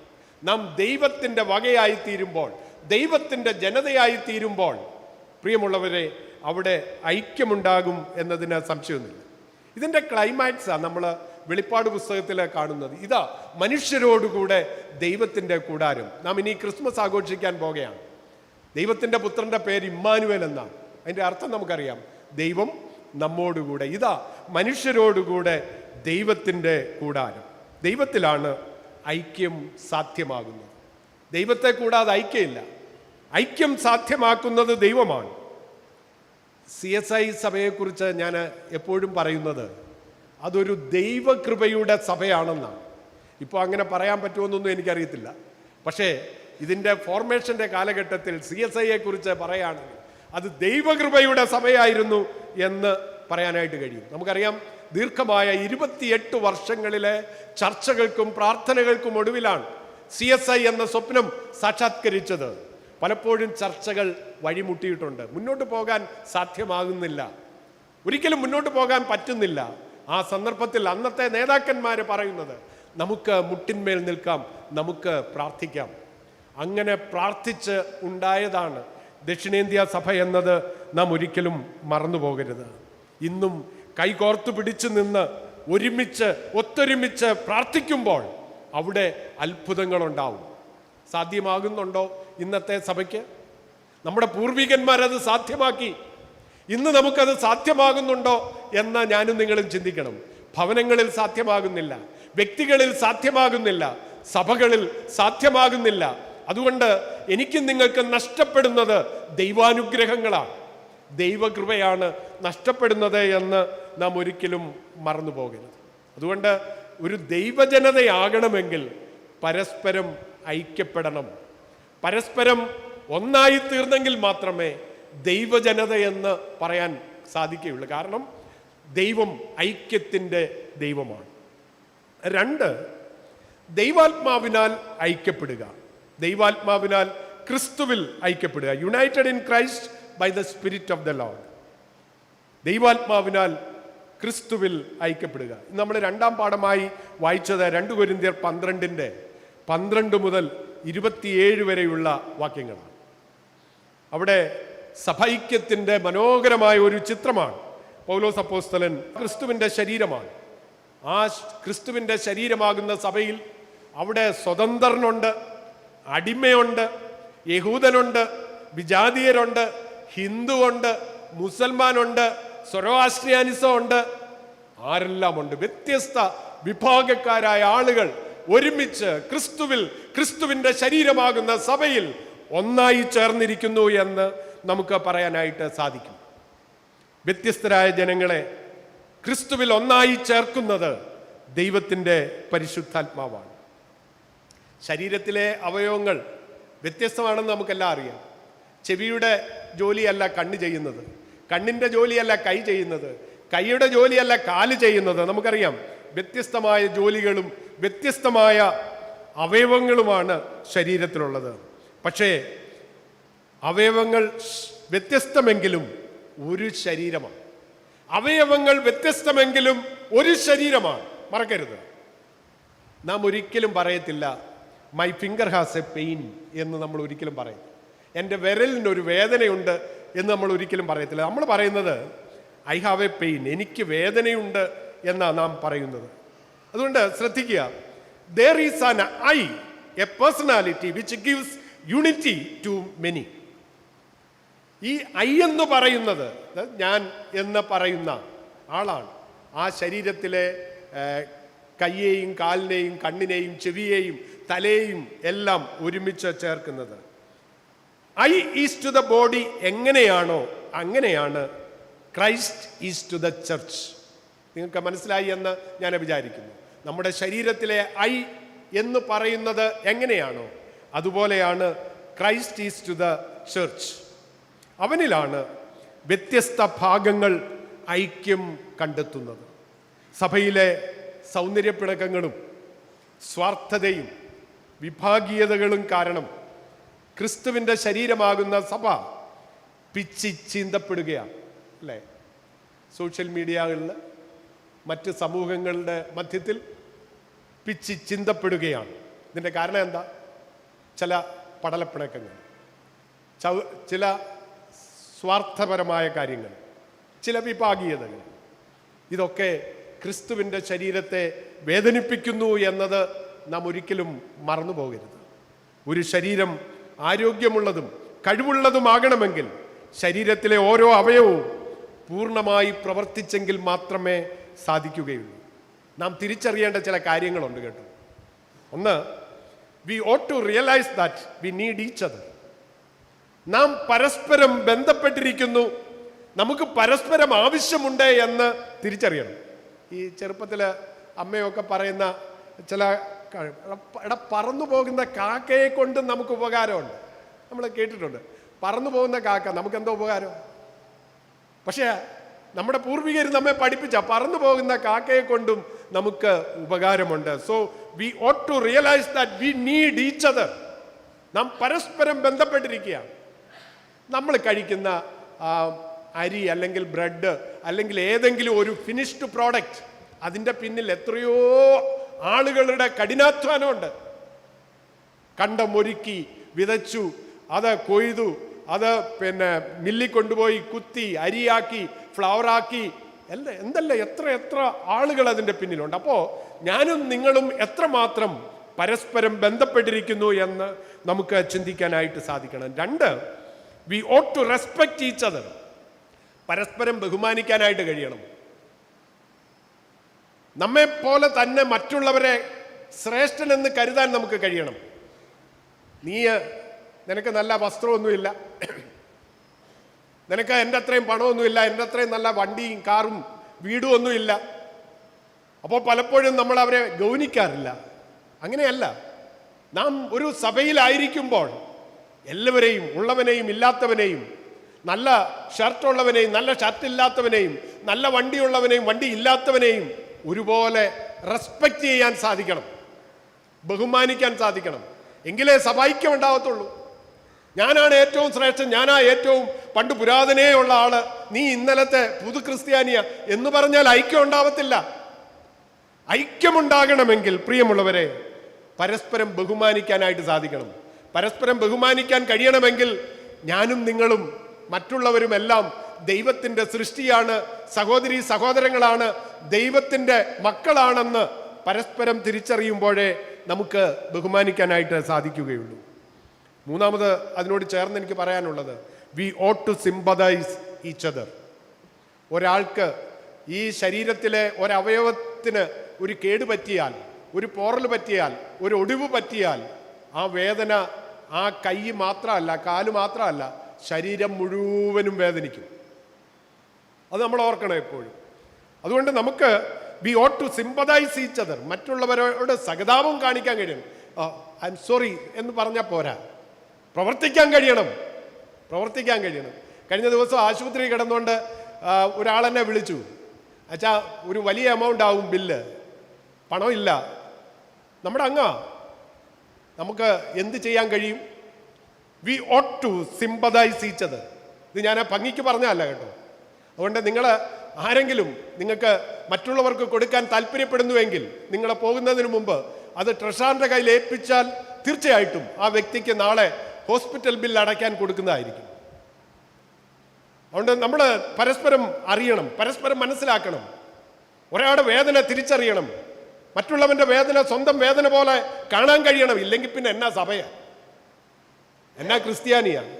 നാം ദൈവത്തിൻ്റെ വകയായി തീരുമ്പോൾ, ദൈവത്തിൻ്റെ ജനതയായി തീരുമ്പോൾ, പ്രിയമുള്ളവരെ, അവിടെ ഐക്യമുണ്ടാകും എന്നതിന് സംശയമൊന്നുമില്ല. ഇതിൻ്റെ ക്ലൈമാക്സാണ് നമ്മൾ വെളിപ്പാട് പുസ്തകത്തിൽ കാണുന്നത്. ഇതാ മനുഷ്യരോടുകൂടെ ദൈവത്തിൻ്റെ കൂടാരം. നാം ഇനി ക്രിസ്മസ് ആഘോഷിക്കാൻ പോകുകയാണ്. ദൈവത്തിൻ്റെ പുത്രൻ്റെ പേര് ഇമ്മാനുവേൽ എന്നാണ്. അതിൻ്റെ അർത്ഥം നമുക്കറിയാം, ദൈവം നമ്മോടുകൂടെ. ഇതാ മനുഷ്യരോടുകൂടെ ദൈവത്തിൻ്റെ കൂടാരം. ദൈവത്തിലാണ് ഐക്യം സാധ്യമാകുന്നത്. ദൈവത്തെ കൂടാതെ ഐക്യമില്ല. ഐക്യം സാധ്യമാക്കുന്നത് ദൈവമാണ്. CSI സഭയെക്കുറിച്ച് ഞാൻ എപ്പോഴും പറയുന്നത് അതൊരു ദൈവകൃപയുടെ സഭയാണെന്നാണ്. ഇപ്പോൾ അങ്ങനെ പറയാൻ പറ്റുമെന്നൊന്നും എനിക്കറിയത്തില്ല. പക്ഷേ ഇതിൻ്റെ ഫോർമേഷൻ്റെ കാലഘട്ടത്തിൽ CSIയെ കുറിച്ച് പറയുകയാണെങ്കിൽ അത് ദൈവകൃപയുടെ സഭയായിരുന്നു എന്ന് പറയാനായിട്ട് കഴിയും. നമുക്കറിയാം, ദീർഘമായ 28 വർഷങ്ങളിലെ ചർച്ചകൾക്കും പ്രാർത്ഥനകൾക്കും ഒടുവിലാണ് CSI എന്ന സ്വപ്നം സാക്ഷാത്കരിച്ചത്. പലപ്പോഴും ചർച്ചകൾ വഴിമുട്ടിയിട്ടുണ്ട്, മുന്നോട്ട് പോകാൻ സാധ്യമാകുന്നില്ല, ഒരിക്കലും മുന്നോട്ട് പോകാൻ പറ്റുന്നില്ല. ആ സന്ദർഭത്തിൽ അന്നത്തെ നേതാക്കന്മാർ പറയുന്നത്, നമുക്ക് മുട്ടിന്മേൽ നിൽക്കാം, നമുക്ക് പ്രാർത്ഥിക്കാം. അങ്ങനെ പ്രാർത്ഥിച്ച് ഉണ്ടായതാണ് ദക്ഷിണേന്ത്യ സഭ എന്നത് നാം ഒരിക്കലും മറന്നു പോകരുത്. ഇന്നും കൈകോർത്തു പിടിച്ചു നിന്ന് ഒത്തൊരുമിച്ച് പ്രാർത്ഥിക്കുമ്പോൾ അവിടെ അത്ഭുതങ്ങളുണ്ടാവും. സാധ്യമാകുന്നുണ്ടോ ഇന്നത്തെ സഭയ്ക്ക്? നമ്മുടെ പൂർവികന്മാരത് സാധ്യമാക്കി. ഇന്ന് നമുക്കത് സാധ്യമാകുന്നുണ്ടോ എന്ന് ഞാനും നിങ്ങളും ചിന്തിക്കണം. ഭവനങ്ങളിൽ സാധ്യമാകുന്നില്ല, വ്യക്തികളിൽ സാധ്യമാകുന്നില്ല, സഭകളിൽ സാധ്യമാകുന്നില്ല. അതുകൊണ്ട് എനിക്കും നിങ്ങൾക്ക് നഷ്ടപ്പെടുന്നത് ദൈവാനുഗ്രഹങ്ങളാണ്, ദൈവകൃപയാണ് നഷ്ടപ്പെടുന്നത് എന്ന് നാം ഒരിക്കലും മറന്നു പോകരുത്. അതുകൊണ്ട് ഒരു ദൈവജനതയാകണമെങ്കിൽ പരസ്പരം ഐക്യപ്പെടണം. പരസ്പരം ഒന്നായി തീർന്നെങ്കിൽ മാത്രമേ ദൈവജനത എന്ന് പറയാൻ സാധിക്കുകയുള്ളൂ. കാരണം ദൈവം ഐക്യത്തിൻ്റെ ദൈവമാണ്. 2, ദൈവാത്മാവിനാൽ ഐക്യപ്പെടുക. ദൈവാത്മാവിനാൽ ക്രിസ്തുവിൽ ഐക്യപ്പെടുക. United in Christ by the spirit of the Lord. ദൈവാത്മാവിനാൽ ക്രിസ്തുവിൽ ഐക്യപ്പെടുക. നമ്മൾ 2ാം പാഠമായി വായിച്ചത് 2 കൊരിന്ത്യർ 12 മുതൽ 27 വരെയുള്ള വാക്യങ്ങളാണ്. അവിടെ സഭൈക്യത്തിൻ്റെ മനോഹരമായ ഒരു ചിത്രമാണ്. പൗലോസ് അപ്പോസ്തലൻ ക്രിസ്തുവിൻ്റെ ശരീരമാണ്. ആ ക്രിസ്തുവിൻ്റെ ശരീരമാകുന്ന സഭയിൽ അവിടെ സ്വതന്ത്രനുണ്ട്, അടിമയുണ്ട്, യഹൂദനുണ്ട്, വിജാതീയരുണ്ട്, ഹിന്ദുവുണ്ട്, മുസൽമാനുണ്ട്, സൊറോആസ്ട്രിയാനിസം ഉണ്ട്, ആരെല്ലാം ഉണ്ട്. വ്യത്യസ്ത വിഭാഗക്കാരായ ആളുകൾ ഒരുമിച്ച് ക്രിസ്തുവിന്റെ ശരീരമാകുന്ന സഭയിൽ ഒന്നായി ചേർന്നിരിക്കുന്നു എന്ന് നമുക്ക് പറയാനായിട്ട് സാധിക്കും. വ്യത്യസ്തരായ ജനങ്ങളെ ക്രിസ്തുവിൽ ഒന്നായി ചേർക്കുന്നത് ദൈവത്തിൻ്റെ പരിശുദ്ധാത്മാവാണ്. ശരീരത്തിലെ അവയവങ്ങൾ വ്യത്യസ്തമാണെന്ന് നമുക്കെല്ലാം അറിയാം. ചെവിയുടെ ജോലിയല്ല കണ്ണ് ചെയ്യുന്നത്, കണ്ണിൻ്റെ ജോലിയല്ല കൈ ചെയ്യുന്നത്, കൈയുടെ ജോലിയല്ല കാല് ചെയ്യുന്നത്. നമുക്കറിയാം, വ്യത്യസ്തമായ ജോലികളും വ്യത്യസ്തമായ അവയവങ്ങളുമാണ് ശരീരത്തിലുള്ളത്. പക്ഷേ അവയവങ്ങൾ വ്യത്യസ്തമെങ്കിലും ഒരു ശരീരമാണ്. അവയവങ്ങൾ വ്യത്യസ്തമെങ്കിലും ഒരു ശരീരമാണ്, മറക്കരുത്. നാം ഒരിക്കലും പറയത്തില്ല my finger has A pain എന്ന് നമ്മൾ ഒരിക്കലും പറയും. എൻ്റെ വിരലിനൊരു വേദനയുണ്ട് എന്ന് നമ്മൾ ഒരിക്കലും പറയത്തില്ല. നമ്മൾ പറയുന്നത് ഐ ഹാവ് എ പെയിൻ, എനിക്ക് വേദനയുണ്ട് എന്നാണ് നാം പറയുന്നത്. അതുകൊണ്ട് ശ്രദ്ധിക്കുക, there is an I, a personality which gives unity to many. ഈ ഐ എന്ന് പറയുന്നത്, ഞാൻ എന്ന് പറയുന്ന ആളാണ് ആ ശരീരത്തിലെ കയ്യെയും കാലിനെയും കണ്ണിനെയും ചെവിയെയും തലയെയും എല്ലാം ഒരുമിച്ച് ചേർക്കുന്നത്. Eye is to the body എങ്ങനെയാണോ അങ്ങനെയാണ് Christ is to the church. നിങ്ങൾക്ക് മനസ്സിലായി എന്ന് ഞാൻ വിചാരിക്കുന്നു. നമ്മുടെ ശരീരത്തിലെ ഐ എന്ന് പറയുന്നത് എങ്ങനെയാണോ അതുപോലെയാണ് Christ is to the church. അവനിലാണ് വ്യത്യസ്ത ഭാഗങ്ങൾ ഐക്യം കണ്ടെത്തുന്നത്. സഭയിലെ സൗന്ദര്യപ്പിണക്കങ്ങളും സ്വാർത്ഥതയും വിഭാഗീയതകളും കാരണം ക്രിസ്തുവിൻ്റെ ശരീരമാകുന്ന സഭ പിച്ചി ചീന്തപ്പെടുകയാണ്, അല്ലേ? സോഷ്യൽ മീഡിയകളിൽ മറ്റ് സമൂഹങ്ങളുടെ മധ്യത്തിൽ പിച്ചി ചിന്തപ്പെടുകയാണ്. ഇതിൻ്റെ കാരണം എന്താ? ചില പടലപ്പിണക്കങ്ങൾ, ചില സ്വാർത്ഥപരമായ കാര്യങ്ങൾ, ചില വിഭാഗീയതകൾ. ഇതൊക്കെ ക്രിസ്തുവിൻ്റെ ശരീരത്തെ വേദനിപ്പിക്കുന്നു എന്നത് നാം ഒരിക്കലും മറന്നു പോകരുത്. ഒരു ശരീരം ആരോഗ്യമുള്ളതും കഴിവുള്ളതുമാകണമെങ്കിൽ ശരീരത്തിലെ ഓരോ അവയവവും പൂർണ്ണമായി പ്രവർത്തിച്ചെങ്കിൽ മാത്രമേ സാധിക്കുകയുള്ളൂ. നാം തിരിച്ചറിയേണ്ട ചില കാര്യങ്ങളുണ്ട് കേട്ടോ. ഒന്ന്, we ought to realise that we need each other. നാം പരസ്പരം ബന്ധപ്പെട്ടിരിക്കുന്നു, നമുക്ക് പരസ്പരം ആവശ്യമുണ്ട് എന്ന് തിരിച്ചറിയണം. ഈ ചെറുപ്പത്തിൽ അമ്മയൊക്കെ പറയുന്ന ചില പറന്നു പോകുന്ന കാക്കയെ കൊണ്ട് നമുക്ക് ഉപകാരമുണ്ട്. നമ്മൾ കേട്ടിട്ടുണ്ട്, പറന്നു പോകുന്ന കാക്ക നമുക്ക് എന്താ ഉപകാരം? പക്ഷേ നമ്മുടെ പൂർവികർ നമ്മെ പഠിപ്പിച്ച പറന്നു പോകുന്ന കാക്കയെ കൊണ്ടും നമുക്ക് ഉപകാരമുണ്ട്. So we ought to realise that we need each other. നാം പരസ്പരം ബന്ധപ്പെട്ടിരിക്കുകയാണ്. നമ്മൾ കഴിക്കുന്ന അരി അല്ലെങ്കിൽ ബ്രെഡ് അല്ലെങ്കിൽ ഏതെങ്കിലും ഒരു ഫിനിഷ്ഡ് പ്രോഡക്റ്റ്, അതിൻ്റെ പിന്നിൽ എത്രയോ ആളുകളുടെ കഠിനാധ്വാനമുണ്ട്. കണ്ടമൊരുക്കി വിതച്ചു, അത് കൊയ്തു, അത് മില്ലിൽ കൊണ്ടുപോയി കുത്തി അരിയാക്കി ഫ്ലവറാക്കി, എന്തല്ല എത്ര ആളുകൾ അതിൻ്റെ പിന്നിലുണ്ട്. അപ്പോൾ ഞാനും നിങ്ങളും എത്രമാത്രം പരസ്പരം ബന്ധപ്പെട്ടിരിക്കുന്നു എന്ന് നമുക്ക് ചിന്തിക്കാനായിട്ട് സാധിക്കണം. രണ്ട്, we ought to respect each other. പരസ്പരം ബഹുമാനിക്കാനായിട്ട് കഴിയണം. നമ്മെപ്പോലെ തന്നെ മറ്റുള്ളവരെ ശ്രേഷ്ഠനെന്ന് കരുതാൻ നമുക്ക് കഴിയണം. നിനക്ക് നല്ല വസ്ത്രമൊന്നുമില്ല, നിനക്ക് എൻ്റെ അത്രയും പണമൊന്നുമില്ല, എൻ്റെ അത്രയും നല്ല വണ്ടിയും കാറും വീടും ഒന്നുമില്ല. അപ്പോൾ പലപ്പോഴും നമ്മൾ അവരെ ഗൗനിക്കാറില്ല. അങ്ങനെയല്ല. നാം ഒരു സഭയിലായിരിക്കുമ്പോൾ എല്ലാവരെയും, ഉള്ളവനെയും ഇല്ലാത്തവനെയും, നല്ല ഷർട്ടുള്ളവനെയും നല്ല ഷർട്ടില്ലാത്തവനെയും, നല്ല വണ്ടിയുള്ളവനെയും വണ്ടി ഇല്ലാത്തവനെയും ഒരുപോലെ റെസ്പെക്റ്റ് ചെയ്യാൻ സാധിക്കണം, ബഹുമാനിക്കാൻ സാധിക്കണം. എങ്കിലേ സഭൈക്യം ഉണ്ടാവത്തുള്ളൂ. ഞാനാണ് ഏറ്റവും ശ്രേഷ്ഠൻ, ഞാനാ ഏറ്റവും പണ്ട് പുരാതനേ ഉള്ള ആള്, നീ ഇന്നലത്തെ പുതു ക്രിസ്ത്യാനിയ എന്ന് പറഞ്ഞാൽ ഐക്യം ഉണ്ടാവത്തില്ല. ഐക്യമുണ്ടാകണമെങ്കിൽ പ്രിയമുള്ളവരെ പരസ്പരം ബഹുമാനിക്കാനായിട്ട് സാധിക്കണം. പരസ്പരം ബഹുമാനിക്കാൻ കഴിയണമെങ്കിൽ ഞാനും നിങ്ങളും മറ്റുള്ളവരുമെല്ലാം ദൈവത്തിൻ്റെ സൃഷ്ടിയാണ്, സഹോദരീ സഹോദരങ്ങളാണ്, ദൈവത്തിൻ്റെ മക്കളാണെന്ന് പരസ്പരം തിരിച്ചറിയുമ്പോഴേ നമുക്ക് ബഹുമാനിക്കാനായിട്ട് സാധിക്കുകയുള്ളൂ. മൂന്നാമത് അതിനോട് ചേർന്ന് എനിക്ക് പറയാനുള്ളത്, we ought to sympathise each other. ഒരാൾക്ക് ഈ ശരീരത്തിലെ ഒരവയവത്തിന് ഒരു കേട് പറ്റിയാൽ, ഒരു പോറൽ പറ്റിയാൽ, ഒരു ഒടിവ് പറ്റിയാൽ, ആ വേദന ആ കൈ മാത്രമല്ല, കാല് മാത്രമല്ല, ശരീരം മുഴുവനും വേദനിക്കും. അത് നമ്മൾ ഓർക്കണം എപ്പോഴും. അതുകൊണ്ട് നമുക്ക് we ought to sympathise each other, മറ്റുള്ളവരോട് സഹതാപം കാണിക്കാൻ കഴിയണം. ഐ എം സോറി എന്ന് പറഞ്ഞാൽ പോരാ, പ്രവർത്തിക്കാൻ കഴിയണം. കഴിഞ്ഞ ദിവസം ആശുപത്രി കിടന്നുകൊണ്ട് ഒരാളെന്നെ വിളിച്ചു, അച്ഛാ ഒരു വലിയ എമൗണ്ട് ആവും ബില്ല്, പണമില്ല. നമ്മുടെ അങ്ങാ നമുക്ക് എന്ത് ചെയ്യാൻ കഴിയും? We ought to sympathise each other. ഇത് ഞാൻ ഭംഗിക്ക് പറഞ്ഞതല്ല കേട്ടോ. അതുകൊണ്ട് നിങ്ങൾ ആരെങ്കിലും നിങ്ങൾക്ക് മറ്റുള്ളവർക്ക് കൊടുക്കാൻ താല്പര്യപ്പെടുന്നുവെങ്കിൽ നിങ്ങൾ പോകുന്നതിന് മുമ്പ് അത് ട്രഷറാറിൻ്റെ കയ്യിൽ ഏൽപ്പിച്ചാൽ തീർച്ചയായിട്ടും ആ വ്യക്തിക്ക് നാളെ ഹോസ്പിറ്റൽ ബില്ല് അടയ്ക്കാൻ കൊടുക്കുന്നതായിരിക്കും. അതുകൊണ്ട് നമ്മൾ പരസ്പരം അറിയണം, പരസ്പരം മനസ്സിലാക്കണം, ഒരാളുടെ വേദന തിരിച്ചറിയണം, മറ്റുള്ളവൻ്റെ വേദന സ്വന്തം വേദന പോലെ കാണാൻ കഴിയണം. ഇല്ലെങ്കിൽ പിന്നെ എന്നാ സഭയാ, എന്നാ ക്രിസ്ത്യാനിയാണ്?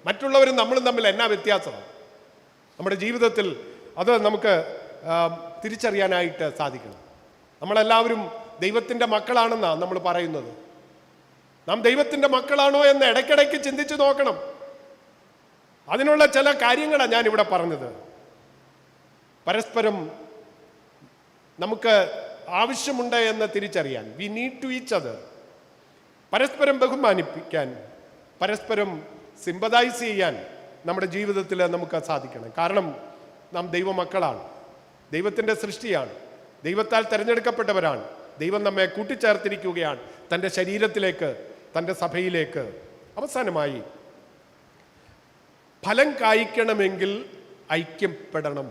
മറ്റുള്ളവരും നമ്മളും തമ്മിൽ എന്നാ വ്യത്യാസമാണ്? നമ്മുടെ ജീവിതത്തിൽ അത് നമുക്ക് തിരിച്ചറിയാനായിട്ട് സാധിക്കണം. നമ്മളെല്ലാവരും ദൈവത്തിൻ്റെ മക്കളാണെന്നാണ് നമ്മൾ പറയുന്നത്. നാം ദൈവത്തിൻ്റെ മക്കളാണോ എന്ന് ഇടയ്ക്കിടയ്ക്ക് ചിന്തിച്ചു നോക്കണം. അതിനുള്ള ചില കാര്യങ്ങളാണ് ഞാൻ ഇവിടെ പറഞ്ഞത്. പരസ്പരം നമുക്ക് ആവശ്യമുണ്ട് എന്ന് തിരിച്ചറിയാൻ, we need to each other, പരസ്പരം ബഹുമാനിപ്പിക്കാൻ, പരസ്പരം സിമ്പതൈസ് ചെയ്യാൻ നമ്മുടെ ജീവിതത്തിൽ നമുക്ക് സാധിക്കണം. കാരണം നാം ദൈവമക്കളാണ്, ദൈവത്തിൻ്റെ സൃഷ്ടിയാണ്, ദൈവത്താൽ തിരഞ്ഞെടുക്കപ്പെട്ടവരാണ്. ദൈവം നമ്മെ കൂട്ടിച്ചേർത്തിരിക്കുകയാണ് തൻ്റെ ശരീരത്തിലേക്ക്, തൻ്റെ സഭയിലേക്ക്. അവസാനമായി, ഫലം കായ്ക്കണമെങ്കിൽ ഐക്യപ്പെടണം.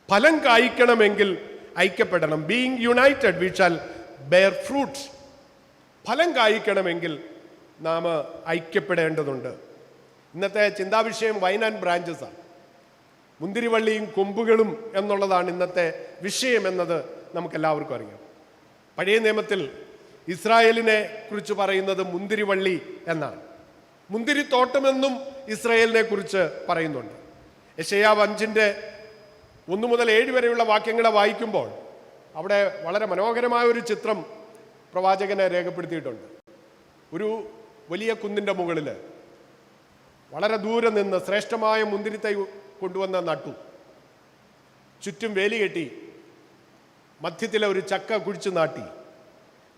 ഫലം കായ്ക്കണമെങ്കിൽ ഐക്യപ്പെടണം. Being united we shall bear fruits. ഫലം കായ്ക്കണമെങ്കിൽ നാം ഐക്യപ്പെടേണ്ടതുണ്ട്. ഇന്നത്തെ ചിന്താവിഷയം വൈൻ ആൻഡ് ബ്രാഞ്ചസാണ്. മുന്തിരിവള്ളിയും കൊമ്പുകളും എന്നുള്ളതാണ് ഇന്നത്തെ വിഷയം എന്നത് നമുക്കെല്ലാവർക്കും അറിയാം. പഴയ നിയമത്തിൽ ഇസ്രായേലിനെ കുറിച്ച് പറയുന്നത് മുന്തിരിവള്ളി എന്നാണ്. മുന്തിരിത്തോട്ടമെന്നും ഇസ്രായേലിനെ കുറിച്ച് പറയുന്നുണ്ട്. യെശയ്യാവ് 5:1 മുതൽ 7 വരെയുള്ള വാക്യങ്ങളെ വായിക്കുമ്പോൾ അവിടെ വളരെ മനോഹരമായ ഒരു ചിത്രം പ്രവാചകനെ രേഖപ്പെടുത്തിയിട്ടുണ്ട്. ഒരു വലിയ കുന്നിൻ്റെ മുകളിൽ വളരെ ദൂരെ നിന്ന് ശ്രേഷ്ഠമായ മുന്തിരിത്തൈ കൊണ്ടുവന്ന് നട്ടു. ചുറ്റും വേലി കെട്ടി, മധ്യത്തിലെ ഒരു ചക്ക കുഴിച്ചു നാട്ടി.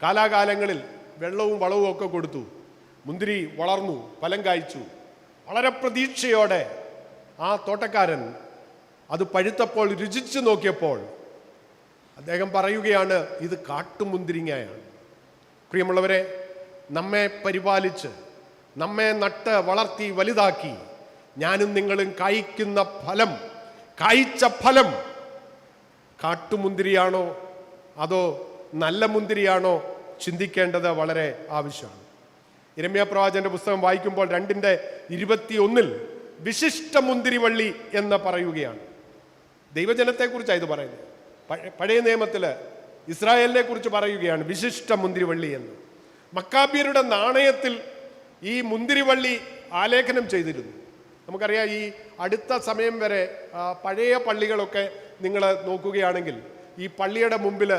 കാലാകാലങ്ങളിൽ വെള്ളവും വളവും ഒക്കെ കൊടുത്തു. മുന്തിരി വളർന്നു, ഫലം കായ്ച്ചു. വളരെ പ്രതീക്ഷയോടെ ആ തോട്ടക്കാരൻ അത് പഴുത്തപ്പോൾ രുചിച്ചു നോക്കിയപ്പോൾ അദ്ദേഹം പറയുകയാണ്, ഇത് കാട്ടുമുന്തിരിങ്ങയാണ്. പ്രിയമുള്ളവരെ, നമ്മെ പരിപാലിച്ച്, നമ്മെ നട്ട് വളർത്തി വലുതാക്കി ഞാനും നിങ്ങളും കായ്ക്കുന്ന ഫലം, കായ്ച്ച ഫലം കാട്ടുമുന്തിരിയാണോ അതോ നല്ല മുന്തിരിയാണോ ചിന്തിക്കേണ്ടത് വളരെ ആവശ്യമാണ്. യിരെമ്യാ പ്രവാചകന്റെ പുസ്തകം വായിക്കുമ്പോൾ 2:21 വിശിഷ്ട മുന്തിരിവള്ളി എന്ന് പറയുകയാണ്. ദൈവജനത്തെക്കുറിച്ചാണ് ഇത് പറയുന്നത്. പഴയ നിയമത്തിൽ ഇസ്രായേലിനെ കുറിച്ച് പറയുകയാണ് വിശിഷ്ട മുന്തിരിവള്ളി എന്ന്. മക്കാബിയരുടെ നാണയത്തിൽ ഈ മുന്തിരിവള്ളി ആലേഖനം ചെയ്തിരുന്നു. നമുക്കറിയാം, ഈ അടുത്ത സമയം വരെ പഴയ പള്ളികളൊക്കെ നിങ്ങൾ നോക്കുകയാണെങ്കിൽ ഈ പള്ളിയുടെ മുമ്പിൽ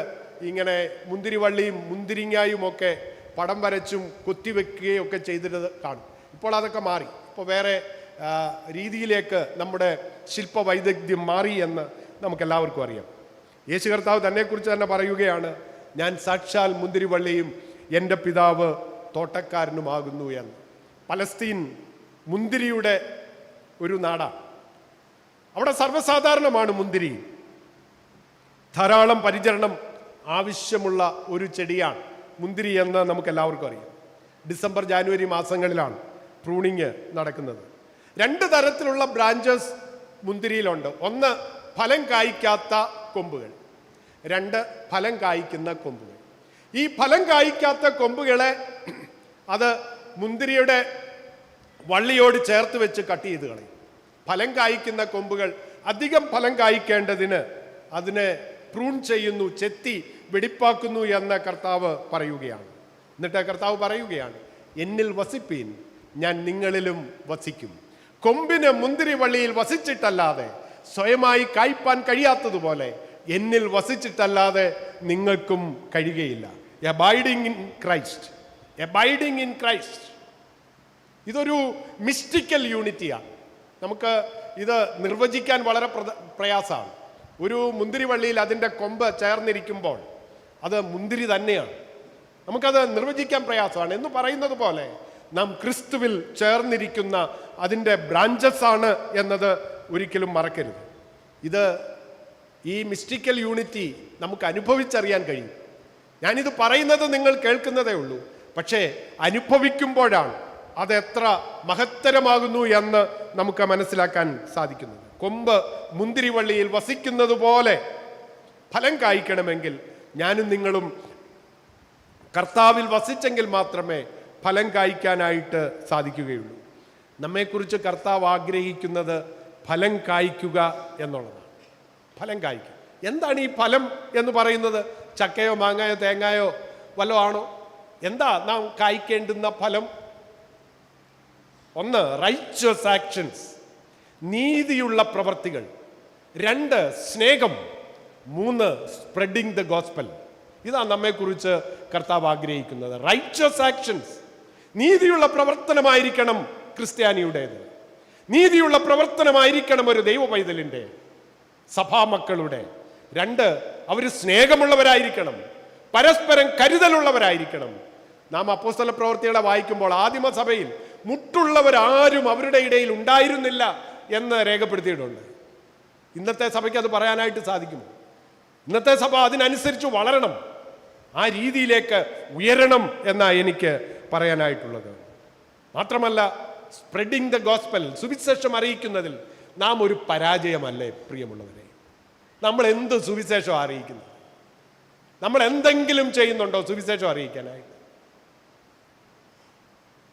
ഇങ്ങനെ മുന്തിരിവള്ളിയും മുന്തിരിങ്ങായും ഒക്കെ പടം വരച്ചും കൊത്തിവെക്കുകയും ഒക്കെ ചെയ്തിട്ട് കാണും. ഇപ്പോൾ അതൊക്കെ മാറി. ഇപ്പോൾ വേറെ രീതിയിലേക്ക് നമ്മുടെ ശില്പ വൈദഗ്ധ്യം മാറി എന്ന് നമുക്കെല്ലാവർക്കും അറിയാം. യേശു കർത്താവ് തന്നെക്കുറിച്ച് തന്നെ പറയുകയാണ്, ഞാൻ സാക്ഷാൽ മുന്തിരിവള്ളിയും എൻ്റെ പിതാവ് തോട്ടക്കാരനുമാകുന്നു എന്ന്. പലസ്തീൻ മുന്തിരിയുടെ ഒരു നാടാണ്. അവിടെ സർവ്വസാധാരണമാണ് മുന്തിരി. ധാരാളം പരിചരണം ആവശ്യമുള്ള ഒരു ചെടിയാണ് മുന്തിരി എന്ന് നമുക്കെല്ലാവർക്കും അറിയാം. ഡിസംബർ ജാനുവരി മാസങ്ങളിലാണ് പ്രൂണിങ് നടക്കുന്നത്. 2 തരത്തിലുള്ള ബ്രാഞ്ചസ് മുന്തിരിയിലുണ്ട്. ഒന്ന് ഫലം കായ്ക്കാത്ത കൊമ്പുകൾ, 2 ഫലം കായ്ക്കുന്ന കൊമ്പുകൾ. ഈ ഫലം കായ്ക്കാത്ത കൊമ്പുകളെ അത് മുന്തിരിയുടെ വള്ളിയോട് ചേർത്ത് വെച്ച് കട്ട് ചെയ്ത് കളയും. ഫലം കായ്ക്കുന്ന കൊമ്പുകൾ അധികം ഫലം കായ്ക്കേണ്ടതിന് അതിനെ പ്രൂൺ ചെയ്യുന്നു, ചെത്തി വെടിപ്പാക്കുന്നു എന്ന് കർത്താവ് പറയുകയാണ്. എന്നിട്ട് കർത്താവ് പറയുകയാണ്, എന്നിൽ വസിപ്പീൻ, ഞാൻ നിങ്ങളിലും വസിക്കും. കൊമ്പിന് മുന്തിരി വള്ളിയിൽ വസിച്ചിട്ടല്ലാതെ സ്വയമായി കായ്പാൻ കഴിയാത്തതുപോലെ എന്നിൽ വസിച്ചിട്ടല്ലാതെ നിങ്ങൾക്കും കഴിയുകയില്ല. Abiding in Christ, abiding in Christ. ഇതൊരു മിസ്റ്റിക്കൽ യൂണിറ്റിയാണ്. നമുക്ക് ഇത് നിർവചിക്കാൻ വളരെ പ്രയാസമാണ്. ഒരു മുന്തിരിവള്ളിയിൽ അതിൻ്റെ കൊമ്പ് ചേർന്നിരിക്കുമ്പോൾ അത് മുന്തിരി തന്നെയാണ്. നമുക്കത് നിർവചിക്കാൻ പ്രയാസമാണ്. എന്ന് പറയുന്നത് പോലെ നാം ക്രിസ്തുവിൽ ചേർന്നിരിക്കുന്ന അതിൻ്റെ ബ്രാഞ്ചസ് ആണ് എന്നത് ഒരിക്കലും മറക്കരുത്. ഇത് ഈ മിസ്റ്റിക്കൽ യൂണിറ്റി നമുക്ക് അനുഭവിച്ചറിയാൻ കഴിയും. ഞാനിത് പറയുന്നത് നിങ്ങൾ കേൾക്കുന്നതേ ഉള്ളൂ, പക്ഷേ അനുഭവിക്കുമ്പോഴാണ് അതെത്ര മഹത്തരമാകുന്നു എന്ന് നമുക്ക് മനസ്സിലാക്കാൻ സാധിക്കുന്നത്. കൊമ്പ് മുന്തിരിവള്ളിയിൽ വസിക്കുന്നത് പോലെ ഫലം കായ്ക്കണമെങ്കിൽ ഞാനും നിങ്ങളും കർത്താവിൽ വസിച്ചെങ്കിൽ മാത്രമേ ഫലം കായ്ക്കാനായിട്ട് സാധിക്കുകയുള്ളൂ. നമ്മെക്കുറിച്ച് കർത്താവ് ആഗ്രഹിക്കുന്നത് ഫലം കായ്ക്കുക എന്നുള്ളതാണ്. ഫലം കായ്ക്കുക. എന്താണ് ഈ ഫലം എന്ന് പറയുന്നത്? ചക്കയോ മാങ്ങയോ തേങ്ങായോ വല്ലോ ആണോ? എന്താ നാം കായ്ക്കേണ്ടുന്ന ഫലം? ഒന്ന്, റൈച്ചസ് ആക്ഷൻസ്, നീതിയുള്ള പ്രവർത്തികൾ. രണ്ട്, സ്നേഹം. മൂന്ന്, സ്പ്രെഡിങ് ദ ഗോസ്പൽ. ഇതാണ് നമ്മെക്കുറിച്ച് കർത്താവ് ആഗ്രഹിക്കുന്നത്. റൈച്ചസ് ആക്ഷൻസ്, നീതിയുള്ള പ്രവർത്തനമായിരിക്കണം ക്രിസ്ത്യാനിയുടേത്. നീതിയുള്ള പ്രവർത്തനമായിരിക്കണം ഒരു ദൈവ പൈതലിൻ്റെ, സഭാമക്കളുടെ. രണ്ട്, അവർ സ്നേഹമുള്ളവരായിരിക്കണം, പരസ്പരം കരുതലുള്ളവരായിരിക്കണം. നാം അപ്പോസ്തല പ്രവൃത്തികളെ വായിക്കുമ്പോൾ ആദിമസഭയിൽ മുട്ടുള്ളവരാരും അവരുടെ ഇടയിൽ ഉണ്ടായിരുന്നില്ല എന്ന് രേഖപ്പെടുത്തിയിട്ടുണ്ട്. ഇന്നത്തെ സഭയ്ക്ക് അത് പറയാനായിട്ട് സാധിക്കുമോ? ഇന്നത്തെ സഭ അതിനനുസരിച്ച് വളരണം, ആ രീതിയിലേക്ക് ഉയരണം എന്നാണ് എനിക്ക് പറയാനായിട്ടുള്ളത്. മാത്രമല്ല, സ്പ്രെഡിങ് ദ ഗോസ്പൽ, സുവിശേഷം അറിയിക്കുന്നതിൽ നാം ഒരു പരാജയമല്ലേ പ്രിയമുള്ളവരെ? നമ്മൾ എന്ത് സുവിശേഷം അറിയിക്കുന്നു? നമ്മൾ എന്തെങ്കിലും ചെയ്യുന്നുണ്ടോ സുവിശേഷം അറിയിക്കാനായിട്ട്?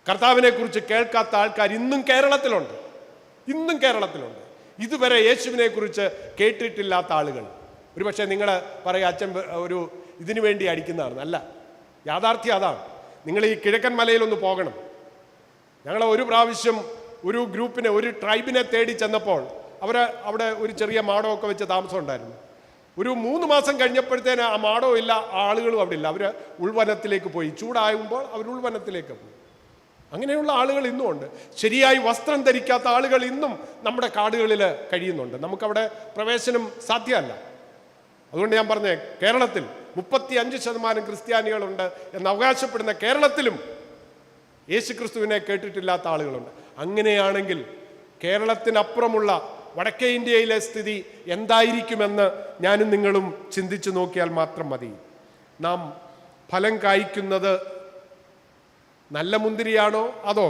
കർത്താവിനെ കുറിച്ച് കേൾക്കാത്ത ആൾക്കാർ ഇന്നും കേരളത്തിലുണ്ട്. ഇതുവരെ യേശുവിനെ കുറിച്ച് കേട്ടിട്ടില്ലാത്ത ആളുകൾ. ഒരുപക്ഷെ നിങ്ങൾ പറയും അച്ഛൻ ഒരു ഇതിനു വേണ്ടി അടിക്കുന്നതാണ്. അല്ല, യാഥാർത്ഥ്യം അതാണ്. നിങ്ങൾ ഈ കിഴക്കൻ മലയിലൊന്ന് പോകണം. ഞങ്ങൾ ഒരു പ്രാവശ്യം ഒരു ഗ്രൂപ്പിനെ, ഒരു ട്രൈബിനെ തേടി ചെന്നപ്പോൾ അവിടെ ഒരു ചെറിയ മാടമൊക്കെ വെച്ച് താമസം ഉണ്ടായിരുന്നു. ഒരു 3 മാസം കഴിഞ്ഞപ്പോഴത്തേന് ആ മാടവും ഇല്ല, ആളുകളും അവിടെ ഇല്ല. അവർ ഉൾവനത്തിലേക്ക് പോയി. ചൂടാകുമ്പോൾ അവർ ഉൾവനത്തിലേക്ക് പോയി. അങ്ങനെയുള്ള ആളുകൾ ഇന്നും ഉണ്ട്. ശരിയായി വസ്ത്രം ധരിക്കാത്ത ആളുകൾ ഇന്നും നമ്മുടെ കാടുകളിൽ കഴിയുന്നുണ്ട്. നമുക്കവിടെ പ്രവേശനം സാധ്യമല്ല. അതുകൊണ്ട് ഞാൻ പറഞ്ഞേ, കേരളത്തിൽ 35% ക്രിസ്ത്യാനികളുണ്ട് എന്ന് അവകാശപ്പെടുന്ന കേരളത്തിലും യേശുക്രിസ്തുവിനെ കേട്ടിട്ടില്ലാത്ത ആളുകളുണ്ട്. അങ്ങനെയാണെങ്കിൽ കേരളത്തിനപ്പുറമുള്ള വടക്കേ ഇന്ത്യയിലെ സ്ഥിതി എന്തായിരിക്കുമെന്ന് ഞാനും നിങ്ങളും ചിന്തിച്ചു നോക്കിയാൽ മാത്രം മതി. നാം ഫലം കായ്ക്കുന്നത് നല്ല മുന്തിരിയാണോ അതോ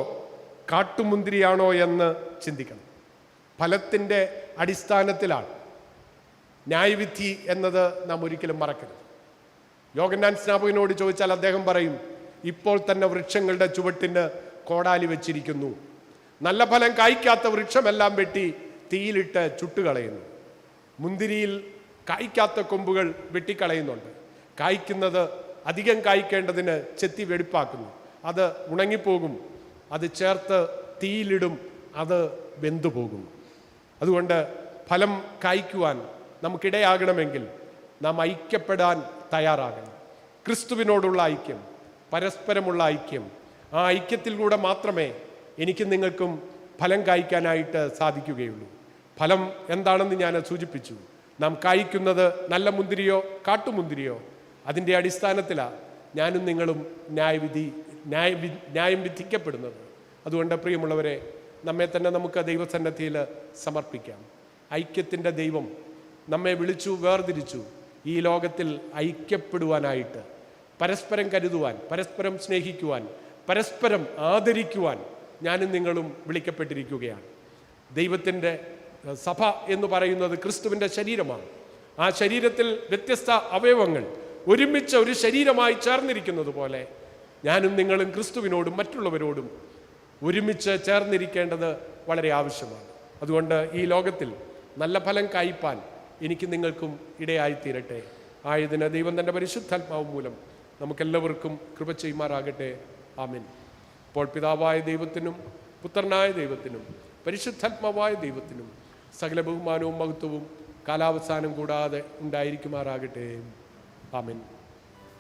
കാട്ടുമുന്തിരിയാണോ എന്ന് ചിന്തിക്കണം. ഫലത്തിൻ്റെ അടിസ്ഥാനത്തിലാണ് ന്യായവിധി എന്നത് നാം ഒരിക്കലും മറക്കരുത്. യോഹന്നാൻ സ്നാപകനോട് ചോദിച്ചാൽ അദ്ദേഹം പറയും, ഇപ്പോൾ തന്നെ വൃക്ഷങ്ങളുടെ ചുവട്ടിന് കോടാലി വെച്ചിരിക്കുന്നു. നല്ല ഫലം കായ്ക്കാത്ത വൃക്ഷമെല്ലാം വെട്ടി തീയിലിട്ട് ചുട്ടുകളയുന്നു. മുന്തിരിയിൽ കായ്ക്കാത്ത കൊമ്പുകൾ വെട്ടിക്കളയുന്നുണ്ട്. കായ്ക്കുന്നത് അധികം കായ്ക്കേണ്ടതിന് ചെത്തി വെടിപ്പാക്കുന്നു. അത് ഉണങ്ങിപ്പോകും, അത് ചേർത്ത് തീയിലിടും, അത് വെന്തുപോകും. അതുകൊണ്ട് ഫലം കായ്ക്കുവാൻ നമുക്കിടയാകണമെങ്കിൽ നാം ഐക്യപ്പെടാൻ തയ്യാറാകണം. ക്രിസ്തുവിനോടുള്ള ഐക്യം, പരസ്പരമുള്ള ഐക്യം, ആ ഐക്യത്തിലൂടെ മാത്രമേ എനിക്കും നിങ്ങൾക്കും ഫലം കായ്ക്കാനായിട്ട് സാധിക്കുകയുള്ളൂ. ഫലം എന്താണെന്ന് ഞാൻ സൂചിപ്പിച്ചു. നാം കായ്ക്കുന്നത് നല്ല മുന്തിരിയോ കാട്ടുമുന്തിരിയോ, അതിൻ്റെ അടിസ്ഥാനത്തിലാണ് ഞാനും നിങ്ങളും ന്യായം വിധിക്കപ്പെടുന്നത്. അതുകൊണ്ട് പ്രിയമുള്ളവരെ, നമ്മെ തന്നെ നമുക്ക് ദൈവസന്നിധിയിൽ സമർപ്പിക്കാം. ഐക്യത്തിൻ്റെ ദൈവം നമ്മെ വിളിച്ചു, വേർതിരിച്ചു ഈ ലോകത്തിൽ ഐക്യപ്പെടുവാനായിട്ട്, പരസ്പരം കരുതുവാൻ, പരസ്പരം സ്നേഹിക്കുവാൻ, പരസ്പരം ആദരിക്കുവാൻ ഞാനും നിങ്ങളും വിളിക്കപ്പെട്ടിരിക്കുകയാണ്. ദൈവത്തിൻ്റെ സഭ എന്ന് പറയുന്നത് ക്രിസ്തുവിൻ്റെ ശരീരമാണ്. ആ ശരീരത്തിൽ വ്യത്യസ്ത അവയവങ്ങൾ ഒരുമിച്ച് ഒരു ശരീരമായി ചേർന്നിരിക്കുന്നത് പോലെ ഞാനും നിങ്ങളും ക്രിസ്തുവിനോടും മറ്റുള്ളവരോടും ഒരുമിച്ച് ചേർന്നിരിക്കേണ്ടത് വളരെ ആവശ്യമാണ്. അതുകൊണ്ട് ഈ ലോകത്തിൽ നല്ല ഫലം കായ്പാൻ എനിക്ക് നിങ്ങൾക്കും ഇടയായിത്തീരട്ടെ. ആയതിന് ദൈവം തൻ്റെ പരിശുദ്ധാത്മാവ് മൂലം നമുക്കെല്ലാവർക്കും കൃപ ചെയ്യുമാറാകട്ടെ. ആമേൻ. ഇപ്പോൾ പിതാവായ ദൈവത്തിനും പുത്രനായ ദൈവത്തിനും പരിശുദ്ധാത്മാവായ ദൈവത്തിനും സകല ബഹുമാനവും മഹത്വവും കാലാവസാനം കൂടാതെ ഉണ്ടായിരിക്കുമാറാകട്ടെ. ആമേൻ.